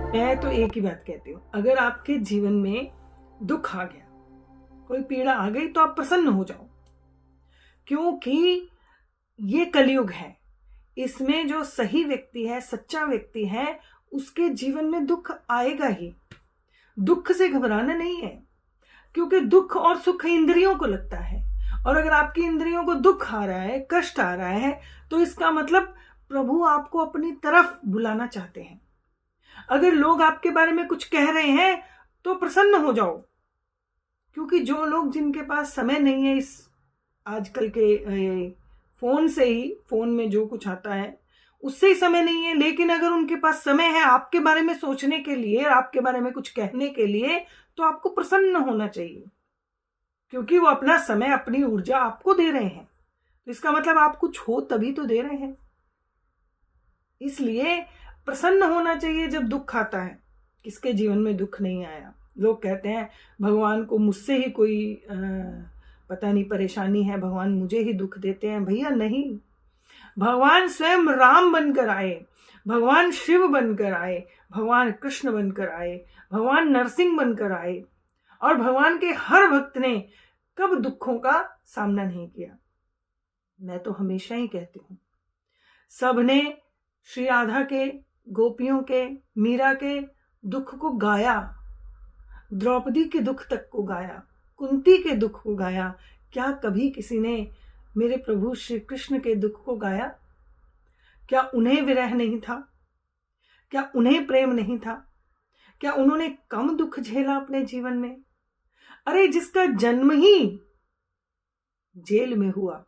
मैं तो एक ही बात कहती हूँ, अगर आपके जीवन में दुख आ गया, कोई पीड़ा आ गई, तो आप प्रसन्न हो जाओ, क्योंकि ये कलयुग है। इसमें जो सही व्यक्ति है, सच्चा व्यक्ति है, उसके जीवन में दुख आएगा ही। दुख से घबराना नहीं है, क्योंकि दुख और सुख इंद्रियों को लगता है, और अगर आपकी इंद्रियों को दुख आ रहा है, कष्ट आ रहा है, तो इसका मतलब प्रभु आपको अपनी तरफ बुलाना चाहते हैं। अगर लोग आपके बारे में कुछ कह रहे हैं तो प्रसन्न हो जाओ, क्योंकि जो लोग जिनके पास समय नहीं है, इस आजकल के फोन से ही, फोन में जो कुछ आता है उससे ही समय नहीं है, लेकिन अगर उनके पास समय है आपके बारे में सोचने के लिए, आपके बारे में कुछ कहने के लिए, तो आपको प्रसन्न होना चाहिए, क्योंकि वो अपना समय, अपनी ऊर्जा आपको दे रहे हैं। तो इसका मतलब आप कुछ हो तभी तो दे रहे हैं। इसलिए प्रसन्न होना चाहिए जब दुख आता है। किसके जीवन में दुख नहीं आया? लोग कहते हैं भगवान को मुझसे ही कोई पता नहीं परेशानी है, भगवान मुझे ही दुख देते हैं। भैया नहीं, भगवान स्वयं राम बनकर आए, भगवान शिव बनकर आए, भगवान कृष्ण बनकर आए, भगवान नरसिंह बनकर आए, और भगवान के हर भक्त ने कब दुखों का सामना नहीं किया। मैं तो हमेशा ही कहती हूँ, सबने श्री राधा के, गोपियों के, मीरा के दुख को गाया, द्रौपदी के दुख तक को गाया, कुंती के दुख को गाया। क्या कभी किसी ने मेरे प्रभु श्री कृष्ण के दुख को गाया? क्या उन्हें विरह नहीं था? क्या उन्हें प्रेम नहीं था? क्या उन्होंने कम दुख झेला अपने जीवन में? अरे जिसका जन्म ही जेल में हुआ,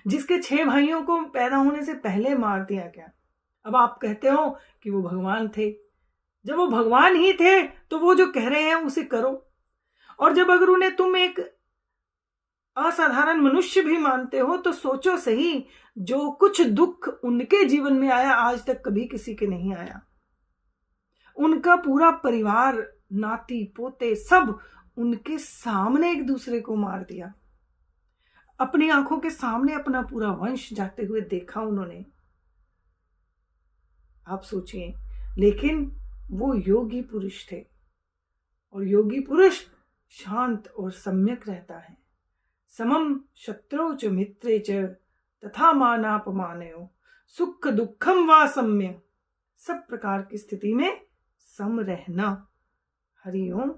जिसके 6 भाइयों को पैदा होने से पहले मार दिया गया, अब आप कहते हो कि वो भगवान थे। जब वो भगवान ही थे तो वो जो कह रहे हैं उसे करो। और जब अगर उन्हें तुम एक असाधारण मनुष्य भी मानते हो, तो सोचो सही, जो कुछ दुख उनके जीवन में आया आज तक कभी किसी के नहीं आया। उनका पूरा परिवार, नाती पोते सब उनके सामने एक दूसरे को मार दिया। अपनी आंखों के सामने अपना पूरा वंश जाते हुए देखा उन्होंने। आप सोचिए, लेकिन वो योगी पुरुष थे, और योगी पुरुष शांत और सम्यक रहता है। समम शत्रौ च मित्रे च तथा मानापमानयो सुख दुखम वा सम्य। सब प्रकार की स्थिति में सम रहना। हरि ओम।